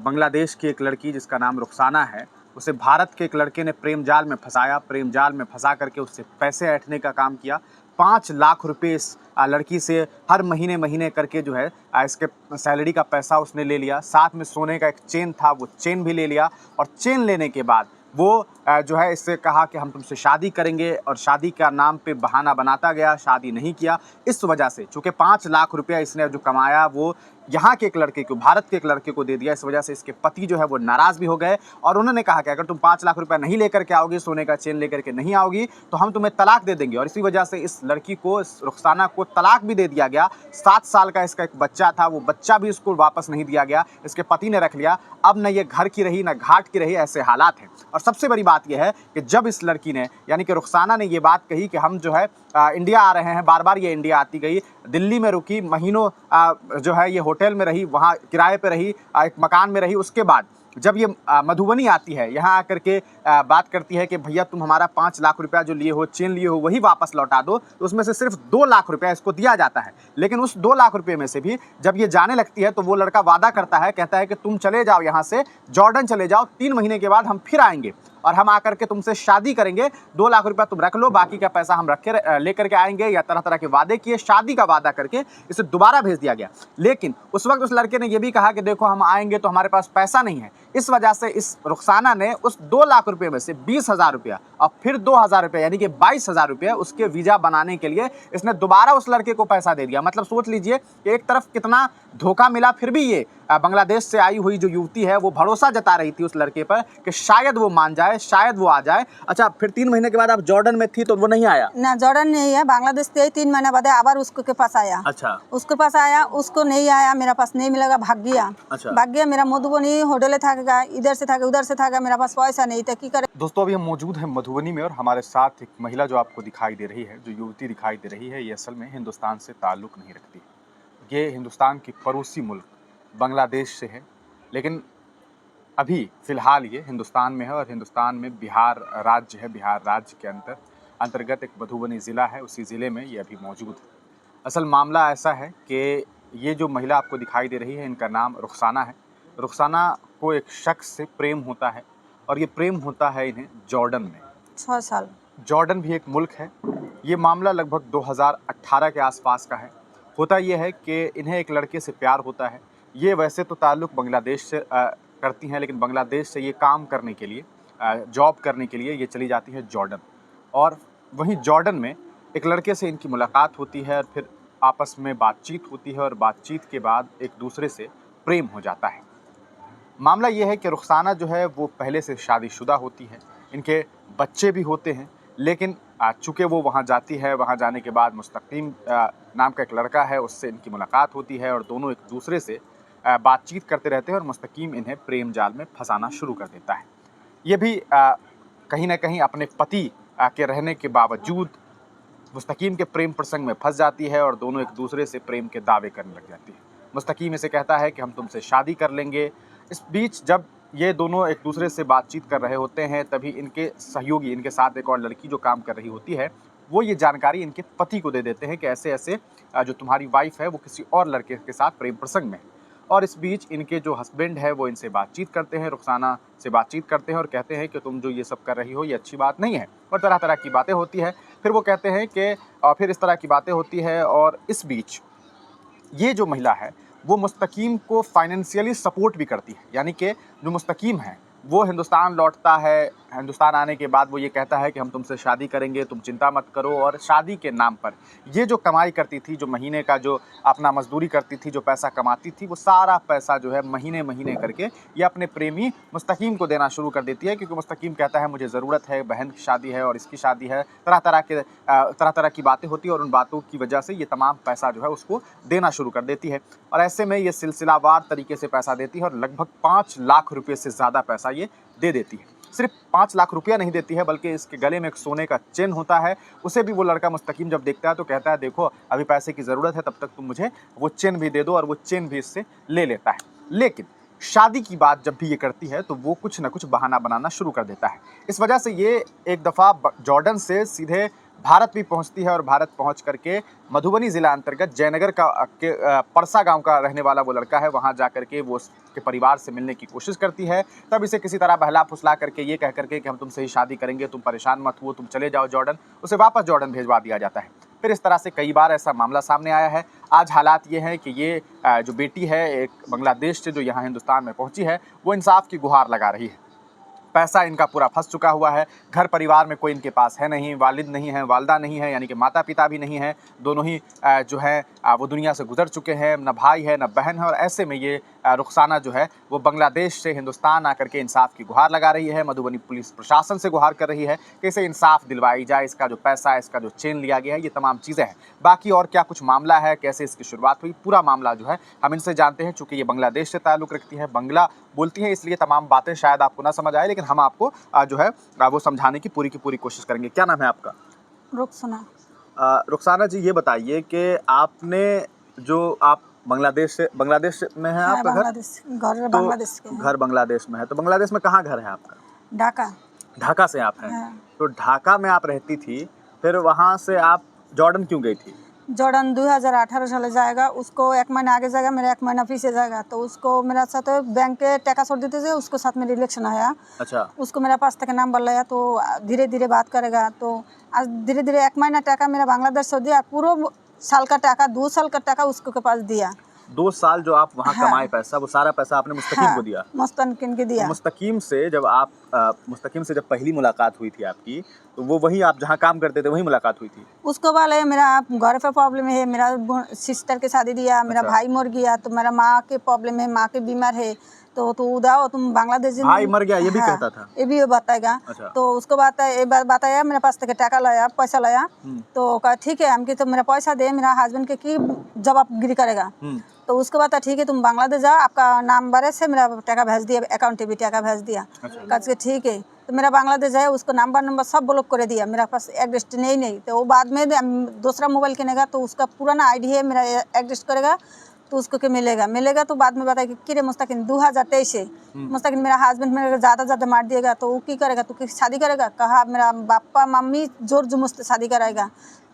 बांग्लादेश की एक लड़की जिसका नाम रुखसाना है, उसे भारत के एक लड़के ने प्रेम जाल में फंसाया। प्रेम जाल में फंसा करके उससे पैसे ऐंठने का काम किया। 5 लाख रुपए इस लड़की से हर महीने महीने करके जो है इसके सैलरी का पैसा उसने ले लिया। साथ में सोने का एक चेन था, वो चेन भी ले लिया। और चेन लेने के बाद वो जो है इससे कहा कि हम तुमसे शादी करेंगे, और शादी का नाम पे बहाना बनाता गया, शादी नहीं किया। इस वजह से चूँकि 5 लाख रुपया इसने जो कमाया वो यहाँ के एक लड़के को, भारत के एक लड़के को दे दिया। इस वजह से इसके पति जो है वो नाराज़ भी हो गए और उन्होंने कहा कि अगर तुम 5 लाख रुपया नहीं लेकर के आओगी, सोने का चेन लेकर के नहीं आओगी, तो हम तुम्हें तलाक दे देंगे। और इसी वजह से इस लड़की को, इस रुखसाना को तलाक भी दे दिया गया। 7 साल का इसका एक बच्चा था, वो बच्चा भी इसको वापस नहीं दिया गया, इसके पति ने रख लिया। अब न ये घर की रही न घाट की रही, ऐसे हालात हैं। और सबसे बड़ी बात यह है कि जब इस लड़की ने, यानी कि रुखसाना ने ये बात कही कि हम जो है इंडिया आ रहे हैं, बार बार ये इंडिया आती गई, दिल्ली में रुकी, महीनों जो है ये होटल में रही, वहाँ किराए पे रही, एक मकान में रही। उसके बाद जब ये मधुबनी आती है, यहाँ आकर के बात करती है कि भैया तुम हमारा 5 लाख रुपया जो लिए हो, चेन लिए हो, वही वापस लौटा दो, तो उसमें से सिर्फ 2 लाख रुपया इसको दिया जाता है। लेकिन उस 2 लाख रुपये में से भी जब ये जाने लगती है तो वो लड़का वादा करता है, कहता है कि तुम चले जाओ यहाँ से, जॉर्डन चले जाओ, 3 महीने के बाद हम फिर आएंगे और हम आकर के तुमसे शादी करेंगे। 2 लाख रुपया तुम रख लो, बाकी का पैसा हम लेकर के आएंगे। या तरह तरह के वादे किए, शादी का वादा करके इसे दोबारा भेज दिया गया। लेकिन उस वक्त उस लड़के ने यह भी कहा कि देखो हम आएंगे तो हमारे पास पैसा नहीं है। इस वजह से इस रुखसाना ने उस 2 लाख रुपए में से 20,000 रुपया और फिर 2,000 रुपया, यानी कि 22,000 रुपया उसके वीजा बनाने के लिए इसने दोबारा उस लड़के को पैसा दे दिया। मतलब सोच लीजिए कि एक तरफ कितना धोखा मिला। फिर भी ये बांग्लादेश से आई हुई जो युवती है वो भरोसा जता रही थी उस लड़के पर कि शायद वो मान जाए, शायद वो आ जाए। अच्छा, फिर 3 महीने के बाद आप जॉर्डन में थी तो वो नहीं आया ना? जॉर्डन नहीं है, बांग्लादेश से 3 महीना बाद आबार उसको के पास आया। अच्छा, उसके पास आया, उसको नहीं आया, मेरा पास नहीं मिलेगा, भाग गया। अच्छा, भाग गया। मेरा मधुबनी होटल था, इधर से था उधर से था, मेरा पास पैसा नहीं था, की करे। दोस्तों अभी हम मौजूद हैं मधुबनी में और हमारे साथ एक महिला जो आपको दिखाई दे रही है, जो युवती दिखाई दे रही है, ये असल में हिंदुस्तान से ताल्लुक़ नहीं रखती। ये हिंदुस्तान की पड़ोसी मुल्क बांग्लादेश से है, लेकिन अभी फ़िलहाल ये हिंदुस्तान में है और हिंदुस्तान में बिहार राज्य है। बिहार राज्य के अंतर्गत एक मधुबनी ज़िला है, उसी ज़िले में ये अभी मौजूद है। असल मामला ऐसा है कि ये जो महिला आपको दिखाई दे रही है, इनका नाम रुखसाना है। रुखसाना को एक शख्स से प्रेम होता है और ये प्रेम होता है इन्हें जॉर्डन में। 6 साल। जॉर्डन भी एक मुल्क है। ये मामला लगभग 2018 के आसपास का है। होता ये है कि इन्हें एक लड़के से प्यार होता है। ये वैसे तो ताल्लुक़ बांग्लादेश से करती हैं, लेकिन बांग्लादेश से ये काम करने के लिए, जॉब करने के लिए ये चली जाती है जॉर्डन। और वहीं जॉर्डन में एक लड़के से इनकी मुलाकात होती है और फिर आपस में बातचीत होती है और बातचीत के बाद एक दूसरे से प्रेम हो जाता है। मामला ये है कि रुखसाना जो है वो पहले से शादीशुदा होती है, इनके बच्चे भी होते हैं, लेकिन चूँकि वो वहाँ जाती है, वहाँ जाने के बाद मुस्तकीम नाम का एक लड़का है, उससे इनकी मुलाकात होती है और दोनों एक दूसरे से बातचीत करते रहते हैं और मुस्तकीम इन्हें प्रेम जाल में फंसाना शुरू कर देता है। ये भी कहीं न कहीं अपने पति के रहने के बावजूद मुस्तकीम के प्रेम प्रसंग में फंस जाती है और दोनों एक दूसरे से प्रेम के दावे करने लग जाती है। मुस्तकीम इसे कहता है कि हम तुमसे शादी कर लेंगे। इस बीच जब ये दोनों एक दूसरे से बातचीत कर रहे होते हैं, तभी इनके सहयोगी, इनके साथ एक और लड़की जो काम कर रही होती है, वो ये जानकारी इनके पति को दे देते हैं कि ऐसे ऐसे जो तुम्हारी वाइफ है वो किसी और लड़के के साथ प्रेम प्रसंग में है। और इस बीच इनके जो हस्बैंड है वो इनसे बातचीत करते हैं, रुखसाना से बातचीत करते हैं और कहते हैं कि तुम जो ये सब कर रही हो ये अच्छी बात नहीं है। और तरह तरह की बातें होती है। फिर वो कहते हैं कि फिर इस तरह की बातें होती है और इस बीच ये जो महिला है वो मुस्तकीम को फाइनेंशियली सपोर्ट भी करती है। यानी कि जो मुस्तकीम है वो हिंदुस्तान लौटता है, हिंदुस्तान आने के बाद वो ये कहता है कि हम तुमसे शादी करेंगे, तुम चिंता मत करो। और शादी के नाम पर ये जो कमाई करती थी, जो महीने का जो अपना मजदूरी करती थी, जो पैसा कमाती थी, वो सारा पैसा जो है महीने महीने करके ये अपने प्रेमी मुस्तकीम को देना शुरू कर देती है। क्योंकि मुस्तकीम कहता है मुझे ज़रूरत है, बहन की शादी है और इसकी शादी है, तरह तरह की बातें होती है और उन बातों की वजह से ये तमाम पैसा जो है उसको देना शुरू कर देती है। और ऐसे में ये सिलसिलावार तरीके से पैसा देती है और लगभग 5 लाख रुपये से ज़्यादा पैसा ये दे देती है। सिर्फ 5 लाख रुपया नहीं देती है, बल्कि इसके गले में एक सोने का चेन होता है। उसे भी वो लड़का मुस्तकीम जब देखता है तो कहता है देखो अभी पैसे की ज़रूरत है, तब तक तुम मुझे वो चेन भी दे दो, और वो चेन भी इससे ले लेता है। लेकिन शादी की बात जब भी ये करती है तो वो कुछ ना कुछ बहाना बनाना शुरू कर देता है। इस वजह से ये एक दफ़ा जॉर्डन से सीधे भारत भी पहुंचती है और भारत पहुंच करके मधुबनी ज़िला अंतर्गत जयनगर के परसा गांव का रहने वाला वो लड़का है, वहां जा करके वो उसके परिवार से मिलने की कोशिश करती है। तब इसे किसी तरह बहला फुसला करके ये कह करके कि हम तुमसे ही शादी करेंगे, तुम परेशान मत हुओ, तुम चले जाओ जॉर्डन, उसे वापस जॉर्डन भेजवा दिया जाता है। फिर इस तरह से कई बार ऐसा मामला सामने आया है। आज हालात ये हैं कि ये जो बेटी है एक बांग्लादेश से जो यहाँ हिंदुस्तान में पहुंची है, वो इंसाफ की गुहार लगा रही है। पैसा इनका पूरा फंस चुका हुआ है, घर परिवार में कोई इनके पास है नहीं, वालिद नहीं है, वालदा नहीं है, यानी कि माता पिता भी नहीं है, दोनों ही जो है वो दुनिया से गुजर चुके हैं, न भाई है न बहन है। और ऐसे में ये रुखसाना जो है वो बांग्लादेश से हिंदुस्तान आकर के इंसाफ की गुहार लगा रही है, मधुबनी पुलिस प्रशासन से गुहार कर रही है कि इसे इंसाफ दिलवाई जाए, इसका जो पैसा है, इसका जो चेन लिया गया है, ये तमाम चीज़ें हैं। बाकी और क्या कुछ मामला है, कैसे इसकी शुरुआत हुई, पूरा मामला जो है हम इनसे जानते हैं। चूँकि ये बांग्लादेश से ताल्लुक़ रखती है, बंगला बोलती हैं, इसलिए तमाम बातें शायद आपको ना समझ आए, लेकिन हम आपको जो है वो समझाने की पूरी कोशिश करेंगे। क्या नाम है आपका? रुखसाना। रुखसाना जी, ये बताइए कि आपने जो आप बांग्लादेश में है आपका घर? बांग्लादेश घर तो बांग्लादेश के हैं। घर बांग्लादेश में है, तो बांग्लादेश में कहाँ घर है आपका? ढाका। ढाका से आप हैं। हाँ। तो ढाका में आप रहती थी, फिर वहाँ से आप जॉर्डन क्यों गई थी? जॉर्डन 2018 चले जाएगा, उसको 1 महीना आगे जाएगा, मेरा 1 महीना पीछे जाएगा। तो उसको मेरा साथ बैंक के टका छोड़ देते थे, उसको साथ में रिलेक्शन आया। अच्छा। उसको मेरा पास तक नाम बढ़ तो धीरे धीरे बात करेगा। तो आज धीरे धीरे 1 महीना टका मेरा बांग्लादेश छोड़ दिया, पूरा साल का टका 2 साल का टका उसको के पास दिया। 2 साल जो आप वहाँ हाँ। कमाए पैसा, वो सारा पैसा आपने मुस्तकीम को दिया? मुस्तकीम के दिया। मुस्तकीम से जब आप मुस्तकीम से जब पहली मुलाकात हुई थी आपकी, तो वो वहीं आप जहाँ काम करते थे वहीं मुलाकात हुई थी? उसको बोले मेरा घर पे प्रॉब्लम है, मेरा सिस्टर के शादी दिया, मेरा अच्छा। भाई मर गया, तो मेरा माँ के प्रॉब्लम है, माँ के बीमार है, तो तू उदाओ, तुम बांग्लादेश भाई मर गया ये भी कहता था? ये भी बताएगा। अच्छा। तो उसको बताया मेरे पास तक टका लाया, पैसा लाया। तो कहा ठीक है, हमकी तो मेरा पैसा दे, मेरा हस्बैंड के की जवाबगिरी करेगा। तो उसको बता ठीक है, तुम बांग्लादेश जाओ, आपका नाम बारे से मेरा टका भेज दिया, अकाउंट भी टका भेज दिया। कहा ठीक है, तो मेरा बांग्लादेश है, उसको नंबर सब ब्लॉक कर दिया, मेरा पास एड्रेस नहीं। तो वो बाद में दूसरा मोबाइल किनेगा, तो उसका पुराना आईडी है, मेरा एड्रेस करेगा, तो उसको के मिलेगा। तो बाद में बताया कि रे मुस्तकिन 2023 से मुस्तकिन मेरा हस्बैंड मेरे ज़्यादा मार दिएगा, तो वो की करेगा, तू शादी करेगा? कहा मेरा पापा मम्मी जोर जुमूस से शादी कराएगा,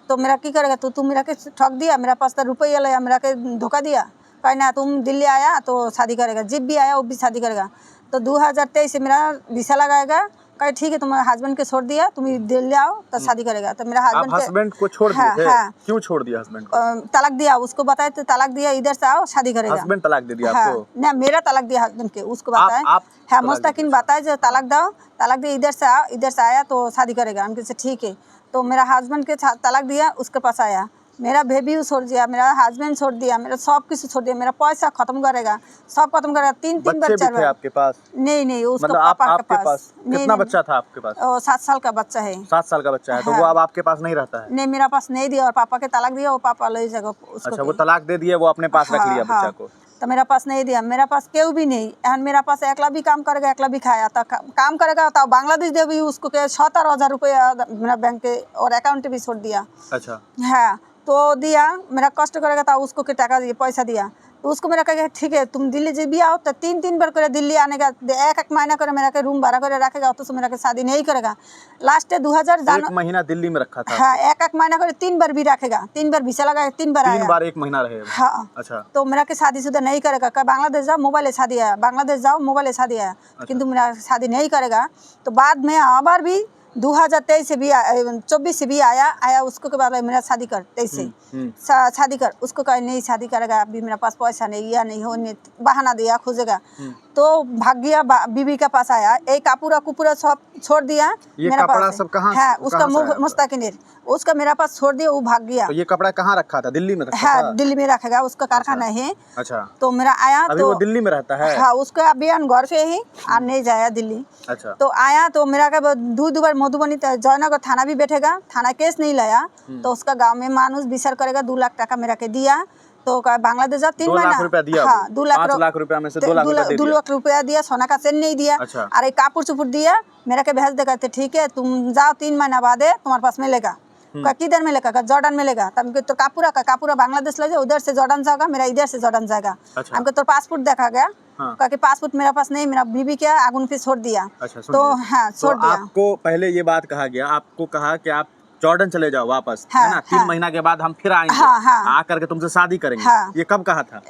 तो मेरा की करेगा? तू मेरा के ठग दिया, मेरा पास तो रुपया लिया, मेरा के धोखा दिया। कहना तुम दिल्ली आया तो शादी करेगा, जिप भी आया वो भी शादी करेगा। तो 2023 से मेरा वीसा लगाएगा। कहे ठीक है, तुम्हारे हस्बैंड के छोड़ दिया, तुम दिल्ली आओ तो शादी करेगा। तो मेरा हस्बैंड को छोड़ दिया? हाँ। क्यों छोड़ दिया हस्बैंड को? तलाक दिया, उसको बताए तो तलाक दिया, इधर से आओ शादी करेगा। हस्बैंड तलाक दे दिया आपको? ना मेरा तलाक दिया हस्बैंड के, उसको बताए। हाँ, मुस्तकिन बताए जो तलाक दो, तलाक दिया, इधर से आओ, इधर से आया तो शादी करेगा। हम कैसे ठीक है। तो मेरा हस्बैंड के तलाक दिया, उसके पास आया, मेरा बेबी छोड़ दिया, मेरा हस्बैंड छोड़ दिया, मेरा सब कुछ छोड़ दिया, मेरा पैसा खत्म करेगा, सब खत्म करेगा। 3 बच्चा थे आपके पास? नहीं, उसका मतलब पापा के पास। कितना बच्चा था आपके पास? 7 साल का बच्चा है। 7 साल का बच्चा है। तो वो अब आपके पास नहीं रहता है? नहीं, मेरा पास नहीं दिया, और पापा के तलाक दिया, वो पापा ले जाएगा उसको। अच्छा, वो तलाक दे दिया, वो अपने पास रख लिया बच्चा को? तो मेरा पास नहीं दिया, मेरा पास केहू भी नहीं। मेरा पास एकला भी काम करेगा, एकला भी खाया, तो काम करेगा तो बांग्लादेश दे भी उसको के 70,000 रुपया मेरा बैंक के और अकाउंट भी छोड़ दिया। अच्छा। हाँ, तो दिया, मेरा कष्ट करेगा तो उसको के टका दिया, पैसा दिया। तो उसको मेरा कहेगा ठीक है, तुम दिल्ली जब भी आओ तो 3 बार करे दिल्ली आने का, 1 महीना करे मेरा के रूम भाड़ा करे रखेगा, तो मेरा के शादी नहीं करेगा। लास्ट 2000 1 महीना दिल्ली में रखा था? हाँ, 1 महीना करे 3 बार भी रखेगा, 3 बार वीसा लगाएगा, 3 बार आएगा। 3 बार 1 महीना रहेगा? हाँ। अच्छा। तो मेरा के शादीशुदा नहीं करेगा, कहा बांग्लादेश जाओ मोबाइल शादी आया, बांग्लादेश जाओ मोबाइल शादी आया। किंतु मेरा शादी नहीं करेगा। तो बाद में आबार भी 2023 से भी 24 से भी आया, उसको के बाद मेरा शादी कर 23 से शादी कर, उसको कहे नहीं शादी करेगा, अभी मेरा पास पैसा नहीं, या नहीं हो, नहीं बहाना दिया खोजेगा। तो भाग गया, बीबी के पास आया, एक कपूरा सब छोड़ दिया। ये मेरा कपड़ा पास सब कहाँ? हाँ, उसका मुस्तकिन उसका मेरा पास छोड़ दिया, वो भाग गया। तो ये कपड़ा कहाँ रखा था? दिल्ली में रखा था? हाँ, दिल्ली में रखेगा, उसका कारखाना है। अच्छा। तो मेरा आया, अभी तो वो दिल्ली में रहता है? हाँ, उसको अभी घर पे ही और नहीं जाया दिल्ली। अच्छा। तो आया, तो मेरा का 2 बार मधुबनी जयनगर थाना भी बैठेगा, थाना केस नहीं लाया। तो उसका गांव में मानुस विसर करेगा, 2 लाख टका मेरा के दिया। तो बांग्लादेश जा 3 महीना 2 लाख रुपया दिया? हाँ, 2 लाख 5 लाख रुपया में से 2 लाख रुपया दे दिया? 2 लाख रुपया दिया, सोना का चेन नहीं दिया। अच्छा। और एक कापुर चुपुर दिया, मेरा के भेज देगा, ठीक है तुम जाओ, 3 महीना बाद तुम्हारे पास मिलेगा। किधर मिलेगा? जॉर्डन मिलेगा। तब हमको तो कापूरा बांग्लादेश ले जाओ, उधर से जॉर्डन जाएगा, मेरा इधर से जॉर्डन जाएगा। अच्छा। हमको तो पासपोर्ट देखा गया। हाँ। कि पासपोर्ट मेरा पास नहीं, मेरा बीबी क्या आगुन पे छोड़ दिया। अच्छा, तो हाँ, छोड़ दिया। आपको पहले ये बात कहा गया, आपको कहा कि आप जॉर्डन चले जाओ वापस, हाँ, है ना, 3 हाँ। महीना के बाद हम फिर आएंगे, हाँ, हाँ। आकर के तुमसे शादी करेंगे। हाँ। ये कब कहा था?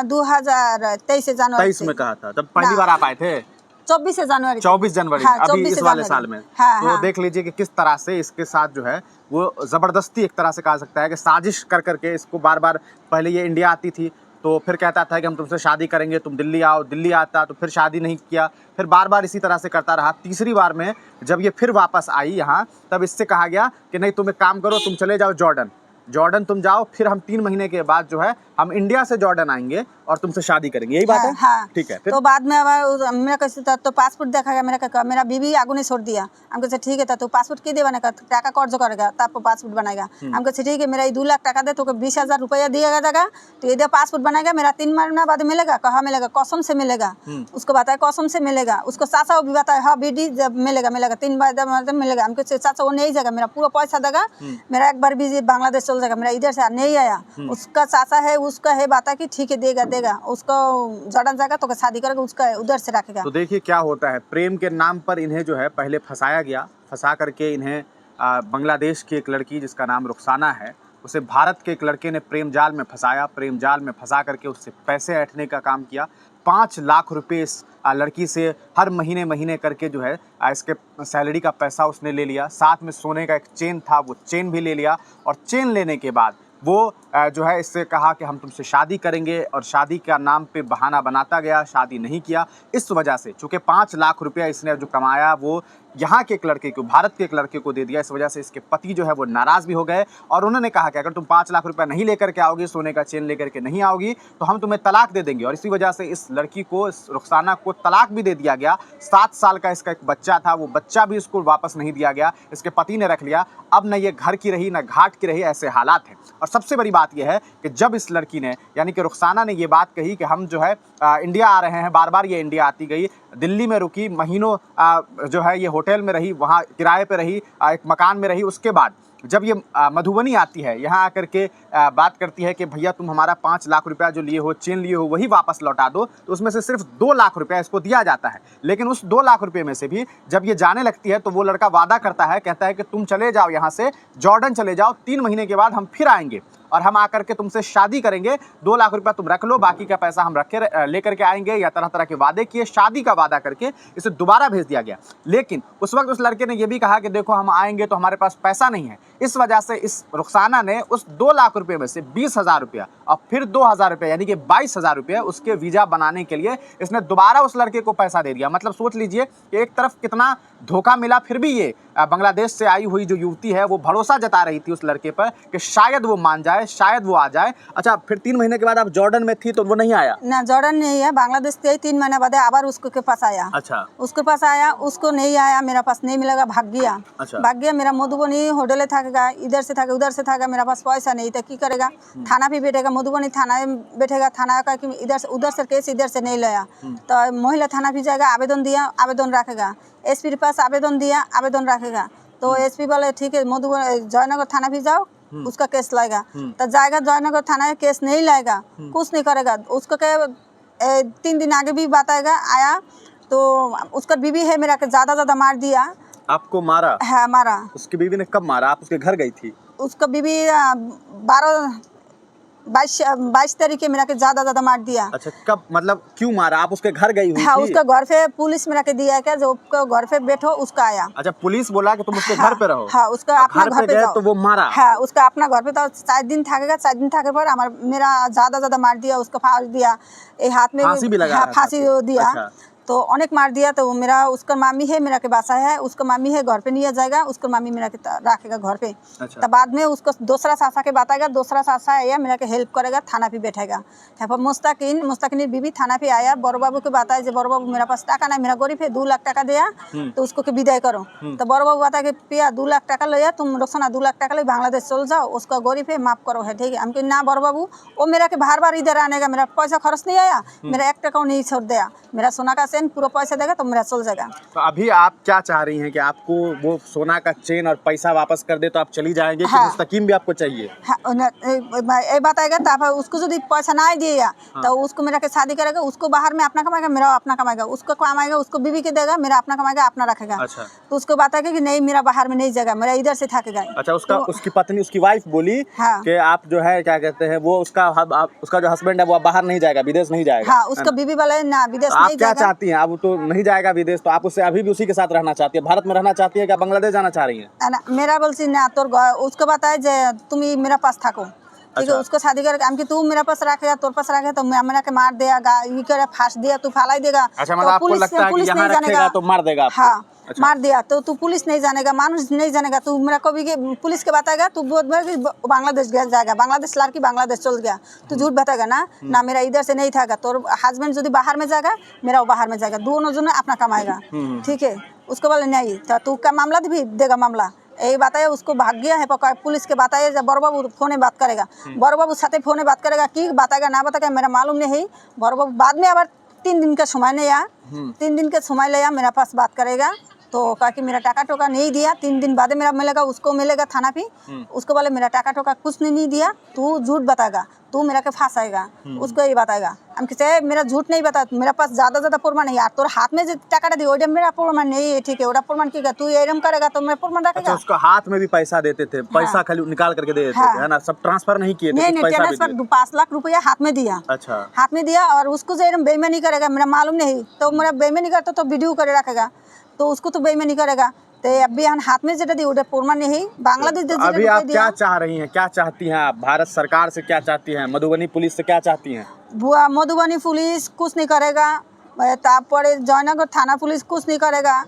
2023 जनवरी 23 से। में कहा था, तब पहली ना। बार आप आए थे। 24 जनवरी 24 जनवरी, हाँ, अभी 24 इस वाले जनवरी। साल में। हाँ, तो हाँ। देख लीजिए कि किस तरह से इसके साथ जो है वो जबरदस्ती, एक तरह से कहा सकता है कि साजिश कर करके इसको बार बार, पहले ये इंडिया आती थी तो फिर कहता था कि हम तुमसे शादी करेंगे, तुम दिल्ली आओ, दिल्ली आता तो फिर शादी नहीं किया, फिर बार बार इसी तरह से करता रहा। तीसरी बार में जब ये फिर वापस आई यहाँ, तब इससे कहा गया कि नहीं तुम एक काम करो, तुम चले जाओ जॉर्डन, जॉर्डन तुम जाओ, फिर हम 3 महीने के बाद जो है हम इंडिया से जॉर्डन आएंगे और तुमसे शादी करेंगे, यही बात है? हाँ। ठीक है। फिर तो बाद में अब मेरा कैसे था तो पासपोर्ट देखा गया, मेरा बीबी आगू नहीं छोड़ दिया। हम कैसे ठीक है था, तो पासपोर्ट की दे बनेगा, टाका कर्ज करेगा तब पासपोर्ट बनाएगा। हम कैसे ठीक है, मेरा 2 लाख टाका दे तो 20,000 रुपया दिया जाएगा, तो ये पासपोर्ट बनाएगा, मेरा 3 महीना बाद मिलेगा। कहाँ मिलेगा? कसम से मिलेगा। उसको बताया कसम से मिलेगा। उसको चाचा वो भी बताया हाँ बीडी जब मिलेगा 3 बार मिलेगा। हमको चाचा वो नहीं जाएगा, मेरा पूरा पैसा देगा, मेरा एक बार भी बांग्लादेश चल जाएगा, मेरा इधर से नहीं आया। उसका चाचा है, उसका है बात कि ठीक है देगा, उसको जॉर्डन जाएगा तो शादी करेगा, उसका उधर से रखेगा। तो देखिए क्या होता है, प्रेम के नाम पर इन्हें जो है पहले फंसाया गया, फंसा करके इन्हें बांग्लादेश की एक लड़की जिसका नाम रुखसाना है, उसे भारत के एक लड़के ने प्रेम जाल में फंसाया, प्रेम जाल में फंसा करके उससे पैसे ऐंठने का काम किया। 5 लाख रुपए इस लड़की से हर महीने करके जो है इसके सैलरी का पैसा उसने ले लिया। साथ में सोने का एक चेन था, वो चेन भी ले लिया, और चेन लेने के बाद वो जो है इससे कहा कि हम तुमसे शादी करेंगे, और शादी का नाम पे बहाना बनाता गया, शादी नहीं किया। इस वजह से चूँकि 5 लाख रुपया इसने जो कमाया वो यहाँ के एक लड़के को, भारत के एक लड़के को दे दिया। इस वजह से इसके पति जो है वो नाराज़ भी हो गए, और उन्होंने कहा कि अगर तुम 5 लाख रुपया नहीं लेकर के आओगी, सोने का चेन लेकर के नहीं आओगी, तो हम तुम्हें तलाक दे देंगे। और इसी वजह से इस लड़की को, इस रुखसाना को तलाक भी दे दिया गया। 7 साल का इसका एक बच्चा था, वो बच्चा भी इसको वापस नहीं दिया गया, इसके पति ने रख लिया। अब न ये घर की रही न घाट की रही, ऐसे हालात हैं। और सबसे बड़ी बात यह है कि जब इस लड़की ने, यानी कि रुखसाना ने ये बात कही कि हम जो है इंडिया आ रहे हैं, बार बार ये इंडिया आती गई, दिल्ली में रुकी, महीनों जो है ये होटल में रही, वहाँ किराए पे रही, एक मकान में रही। उसके बाद जब ये मधुबनी आती है, यहाँ आकर के बात करती है कि भैया तुम हमारा 5 लाख रुपया जो लिए हो, चेन लिए हो, वही वापस लौटा दो, तो उसमें से सिर्फ 2 लाख रुपया इसको दिया जाता है। लेकिन उस 2 लाख रुपये में से भी जब ये जाने लगती है तो वो लड़का वादा करता है, कहता है कि तुम चले जाओ यहाँ से, जॉर्डन चले जाओ, 3 महीने के बाद हम फिर आएंगे और हम आकर के तुमसे शादी करेंगे, 2 लाख रुपया तुम रख लो, बाकी का पैसा हम लेकर के आएंगे। या तरह तरह के वादे किए, शादी का वादा करके इसे दोबारा भेज दिया गया। लेकिन उस वक्त उस लड़के ने यह भी कहा कि देखो हम आएंगे तो हमारे पास पैसा नहीं है। इस वजह से इस रुखसाना ने उस 2 लाख रुपये में से 20,000 रुपया और फिर 2,000 रुपया, यानी कि 22,000 रुपये उसके वीज़ा बनाने के लिए इसने दोबारा उस लड़के को पैसा दे दिया। मतलब सोच लीजिए कि एक तरफ कितना धोखा मिला, फिर भी ये बांग्लादेश से आई हुई जो युवती है वो भरोसा जता रही थी उस लड़के पर कि शायद वो मान जाए, शायद वो आ जाए। अच्छा, फिर 3 महीने के बाद आप जॉर्डन में थी तो वो नहीं आया? ना, जॉर्डन नहीं है, बांग्लादेश से 3 महीना बाद आबार उसको के पास आया। अच्छा, उसके पास आया, उसको नहीं आया, मेरा पास नहीं मिलेगा, भाग गया। अच्छा, भाग गया। मेरा मधुबनी होटल थकेगा, इधर से थकेगा, उधर से थकेगा, मेरा पास पैसा नहीं था, की करेगा? थाना भी बैठेगा, मधुबनी थाना बैठेगा, थाना का कि इधर से उधर से केस इधर से नहीं लाया, तो महिला थाना भी जाएगा, आवेदन दिया, आवेदन रखेगा, एसपी के पास आवेदन दिया, आवेदन रखेगा, तो एसपी बोले ठीक है मधुबनी जयनगर थाना भी जाओ, उसका केस लाएगा, तो जाएगा जयनगर थाना, केस नहीं लाएगा, कुछ नहीं करेगा। उसको 3 दिन आगे भी बताएगा, आया तो उसका बीवी है मेरा के ज्यादा मार दिया। आपको मारा? हाँ, मारा। उसकी बीवी ने कब मारा? आप उसके घर गई थी? उसका बीवी 22 तारीख के मेरा के ज्यादा मार दिया। अच्छा, कब, मतलब क्यों मारा? आप उसके घर गई हुई हाँ, थी? उसका घर पे पुलिस मेरा के दिया क्या, जो घर पे बैठो उसका आया। अच्छा, पुलिस बोला कि तुम उसके घर पे रहो? हाँ, उसका अपना घर पे जाओ, तो वो मारा? हाँ, उसका अपना घर पे तो 7 दिन थकेगा, 7 दिन थके पर मेरा ज्यादा मार दिया, उसका फांस दिया, हाथ में फांसी भी लगा? फांसी दिया। अच्छा। तो अनेक मार दिया। तो मेरा उसका मामी है, मेरा के बासा है, उसका मामी है, घर पे नहीं जाएगा, उसका मामी मेरा के रखेगा घर पे। अच्छा। तब बाद में उसको दूसरा सासा के बताएगा, दूसरा सासा आया मेरा के हेल्प करेगा, थाना पे बैठेगा। मुस्ताकिन बीबी थाना पे आया, बड़ो बाबू के बताया जो बड़ो बाबू मेरा पास टाका नहीं, मेरा गरीब है, 2 लाख टाका दिया, तो उसको के विदाई करो। तो बड़ो बाबू बताया कि पिया 2 लाख टाका लिया, तुम रोशना 2 लाख टाका ले बांग्लादेश चल जाओ, उसका गरीब है, माफ करो है, ठीक है। हम कहे ना बड़ो बाबू, वो मेरा के बार इधर आने का, मेरा पैसा खर्च नहीं आया, मेरा 1 टका नहीं छोड़ दिया, मेरा सोना का चेन पूरा पैसा देगा तो मेरा चल जाएगा। तो अभी आप क्या चाह रही हैं कि आपको वो सोना का चेन और पैसा वापस कर दे तो आप चली जाएंगे कि हाँ। मुस्तकीम भी आपको चाहिए? हाँ, ये बताएगा तो आप उसको यदि पैसा ना दिएगा तो उसको मेरा के शादी करेगा, उसको बाहर में अपना कमाएगा, मेरा अपना कमाएगा, उसको कमाएगा, उसको बीवी के देगा, मेरा अपना कमाएगा, अपना रखेगा। अच्छा। तो उसको बताएगा कि नहीं मेरा बाहर में नहीं जाएगा, मेरा इधर से थकेगा। अच्छा, उसकी पत्नी, उसकी वाइफ बोली हाँ। कि आप जो है क्या कहते हैं वो उसका जो हस्बैंड है वो बाहर नहीं जाएगा, विदेश नहीं जाएगा। हाँ, उसका बीवी वाला ना विदेश आप नहीं क्या जाएगा। चाहती हैं? अब तो नहीं जाएगा विदेश, तो आप उससे अभी भी उसी के साथ रहना चाहती है? भारत में रहना चाहती है क्या बांग्लादेश जाना चाह रही हैं? मेरा बोलसी ना तोर उसको बताए जे तुम ही मेरा पास थको, ठीक है। उसको शादी करके हम कि तू मेरा पास रखेगा, तोर पास रखेगा तो मैं मेरा के मार देगा, ये करे फांस दिया तू फालाई देगा। अच्छा, मतलब आपको लगता है कि यहाँ रखेगा तो मार देगा आपको? हाँ। अच्छा। मार दिया तो तू पुलिस नहीं जानेगा, मानुष नहीं जानेगा, तू मेरा कभी के पुलिस के बताएगा तू बांग्लादेश जाएगा, बांग्लादेश लड़की बांग्लादेश चल गया, तू झूठ बताएगा ना मेरा इधर से नहीं था। तोर हस्बैंड यदि बाहर में जाएगा, मेरा वो बाहर में जाएगा, दोनों जो अपना कमाएगा, ठीक है। उसको बोले नहीं तो तू का मामला भी देगा, मामला यही बताया। उसको भाग गया है पुलिस के बताया जब बड़ बाबू फोन बात करेगा, बड़ बाबू साथे फोन बात करेगा, की बताएगा ना बताएगा मेरा मालूम नहीं है। बड़ बाबू बाद में आবার 3 दिन का समय नहीं आया, 3 दिन का समय लिया, मेरा पास बात करेगा तो कहा कि मेरा टाका टोका नहीं दिया, 3 दिन बाद मेरा मिलेगा, उसको मिलेगा थाना पे। उसको बोले मेरा टाका टोका कुछ नहीं दिया, तू झूठ बताएगा, तू मेरा के फंसाएगा, उसको ये बताएगा। हम कहते मेरा झूठ नहीं बता, मेरा पास ज़्यादा प्रमाण नहीं है, तोर हाथ में जो टाका दी वो मेरा प्रमाण नहीं है, ठीक है, वो प्रमाण की तू एरम करेगा तो मेरा प्रमाण रखेगा। अच्छा, उसको हाथ में भी पैसा देते थे? पैसा खाली निकाल करके दे देते थे, है ना? सब ट्रांसफर नहीं किए थे? नहीं, ट्रांसफर 5 लाख रुपया हाथ में दिया। अच्छा। हाथ में दिया और उसको जो एरम बेईमानी करेगा, मेरा मालूम नहीं तो मेरा बेईमानी करता तो वीडियो करे रखेगा, तो उसको तो बेईमानी करेगा। तो अभी हम हाथ में जेटा दी वो प्रमाण नहीं, बांग्लादेश अभी आप क्या चाह रही हैं, क्या चाहती हैं आप? भारत सरकार से क्या चाहती हैं? मधुबनी पुलिस से क्या चाहती हैं? मधुबनी पुलिस कुछ नहीं करेगा, तारपरे जयनगर थाना पुलिस कुछ नहीं करेगा,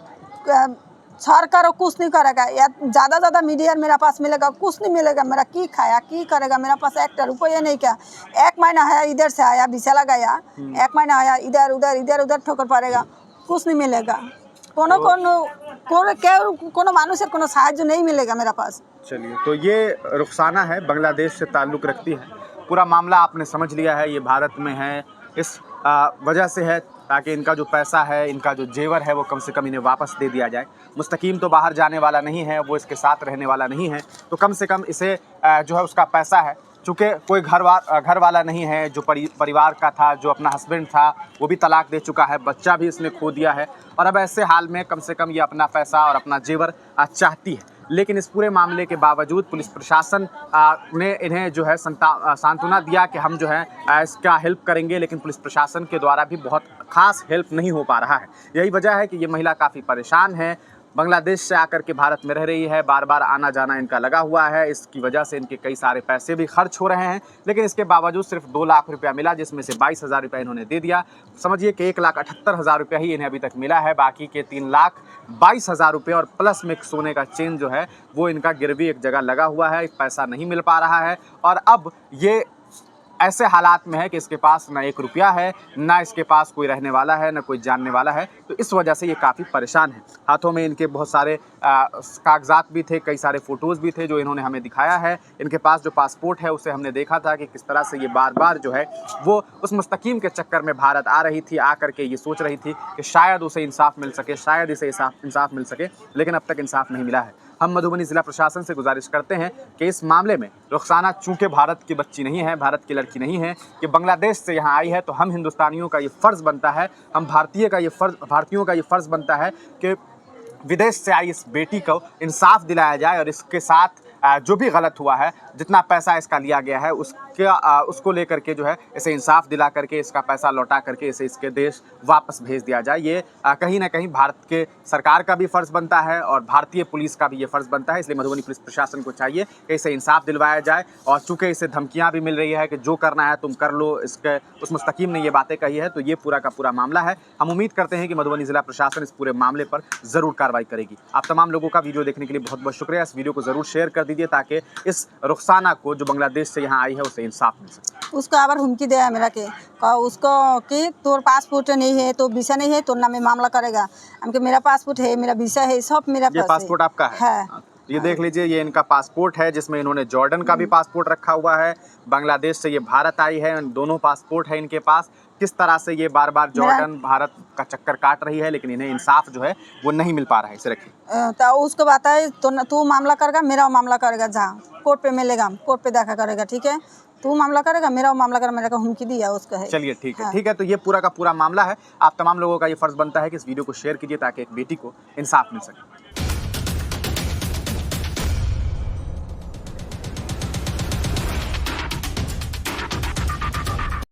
सरकार कुछ नहीं करेगा, या ज़्यादा मीडिया मेरा पास मिलेगा, कुछ नहीं मिलेगा। मेरा की खाया की करेगा, मेरा पास 1 रुपया नहीं क्या। 1 महीना आया इधर से आया वीसा लगाया, 1 महीना आया इधर उधर ठोकर पड़ेगा, कुछ नहीं मिलेगा। कोनो मानुषेर कोनो साहाय्य नहीं मिलेगा मेरा पास। चलिए, तो ये रुखसाना है, बांग्लादेश से ताल्लुक़ रखती है। पूरा मामला आपने समझ लिया है, ये भारत में है इस वजह से है ताकि इनका जो पैसा है, इनका जो जेवर है वो कम से कम इन्हें वापस दे दिया जाए। मुस्तकीम तो बाहर जाने वाला नहीं है, वो इसके साथ रहने वाला नहीं है, तो कम से कम इसे जो है उसका पैसा है, चूँकि कोई घर वाला नहीं है, जो परिवार का था, जो अपना हस्बैंड था वो भी तलाक दे चुका है, बच्चा भी इसने खो दिया है, और अब ऐसे हाल में कम से कम ये अपना पैसा और अपना जेवर चाहती है। लेकिन इस पूरे मामले के बावजूद पुलिस प्रशासन ने इन्हें जो है सांत्वना दिया कि हम जो है इसका हेल्प करेंगे, लेकिन पुलिस प्रशासन के द्वारा भी बहुत खास हेल्प नहीं हो पा रहा है। यही वजह है कि ये महिला काफ़ी परेशान है, बांग्लादेश से आकर के भारत में रह रही है, बार बार आना जाना इनका लगा हुआ है, इसकी वजह से इनके कई सारे पैसे भी खर्च हो रहे हैं, लेकिन इसके बावजूद सिर्फ 2 लाख रुपया मिला, जिसमें से 22,000 रुपया इन्होंने दे दिया। समझिए कि 1,78,000 रुपया ही इन्हें अभी तक मिला है, बाकी के 3,22,000 रुपये और प्लस में सोने का चेन जो है वो इनका गिरवी एक जगह लगा हुआ है, पैसा नहीं मिल पा रहा है, और अब ये ऐसे हालात में है कि इसके पास ना 1 रुपया है, ना इसके पास कोई रहने वाला है, ना कोई जानने वाला है, तो इस वजह से ये काफ़ी परेशान है। हाथों में इनके बहुत सारे कागजात भी थे, कई सारे फ़ोटोज़ भी थे जो इन्होंने हमें दिखाया है। इनके पास जो पासपोर्ट है उसे हमने देखा था कि किस तरह से ये बार बार जो है वो उस मुस्तकीम के चक्कर में भारत आ रही थी, आकर के ये सोच रही थी कि शायद उसे इंसाफ मिल सके, शायद इसे इंसाफ मिल सके, लेकिन अब तक इंसाफ नहीं मिला है। हम मधुबनी ज़िला प्रशासन से गुजारिश करते हैं कि इस मामले में रुखसाना चूँकि भारत की बच्ची नहीं है, भारत की लड़की नहीं है, ये बांग्लादेश से यहाँ आई है, तो हम हिंदुस्तानियों का ये फ़र्ज़ बनता है, हम भारतीयों का ये फ़र्ज़ बनता है कि विदेश से आई इस बेटी को इंसाफ दिलाया जाए, और इसके साथ जो भी गलत हुआ है, जितना पैसा इसका लिया गया है उसको लेकर के जो है इसे इंसाफ दिला करके, इसका पैसा लौटा करके इसे इसके देश वापस भेज दिया जाए। ये कहीं ना कहीं भारत के सरकार का भी फ़र्ज़ बनता है और भारतीय पुलिस का भी ये फ़र्ज़ बनता है। इसलिए मधुबनी पुलिस प्रशासन को चाहिए कि इसे इंसाफ दिलवाया जाए, और चूँकि इसे धमकियाँ भी मिल रही है कि जो करना है तुम कर लो, इसके उस मुस्तकीम ने ये बातें कही है, तो ये पूरा का पूरा मामला है। हम उम्मीद करते हैं कि मधुबनी ज़िला प्रशासन इस पूरे मामले पर ज़रूर कार्रवाई करेगी। आप तमाम लोगों का वीडियो देखने के लिए बहुत बहुत शुक्रिया। इस वीडियो को ज़रूर शेयर कर दीजिए ताकि इस रुखसाना को, जो बांग्लादेश से यहाँ आई है, उसे इंसाफ मिल सके। उसको आবার हुमकी दिया मेरा के उसको कि तोर पासपोर्ट नहीं है, तो वीसा नहीं है, तो ना में मामला करेगा। हमके मेरा पासपोर्ट है, मेरा वीसा है, सब मेरा पास है। ये पासपोर्ट आपका है? ये देख लीजिए, ये इनका पासपोर्ट है, जिसमें इन्होंने जॉर्डन का भी पासपोर्ट रखा हुआ है। बांग्लादेश से ये भारत आई है, दोनों पासपोर्ट है इनके पास। किस तरह से ये बार बार जॉर्डन भारत का चक्कर काट रही है, लेकिन इन्हें इंसाफ जो है वो नहीं मिल पा रहा है। इसे रखिए। तो उसको बात है, तो तू मामला करेगा, मेरा मामला करेगा, जहाँ कोर्ट पे मिलेगा, कोर्ट पे देखा करेगा, ठीक है। तू मामला करेगा, मेरा मामला करेगा, मेरे को हुमकी दिया उसका है। चलिए ठीक है, हाँ। ठीक है। तो ये पूरा का पूरा मामला है। आप तमाम लोगों का ये फर्ज बनता है कि इस वीडियो को शेयर कीजिए ताकि एक बेटी को इंसाफ मिल सके।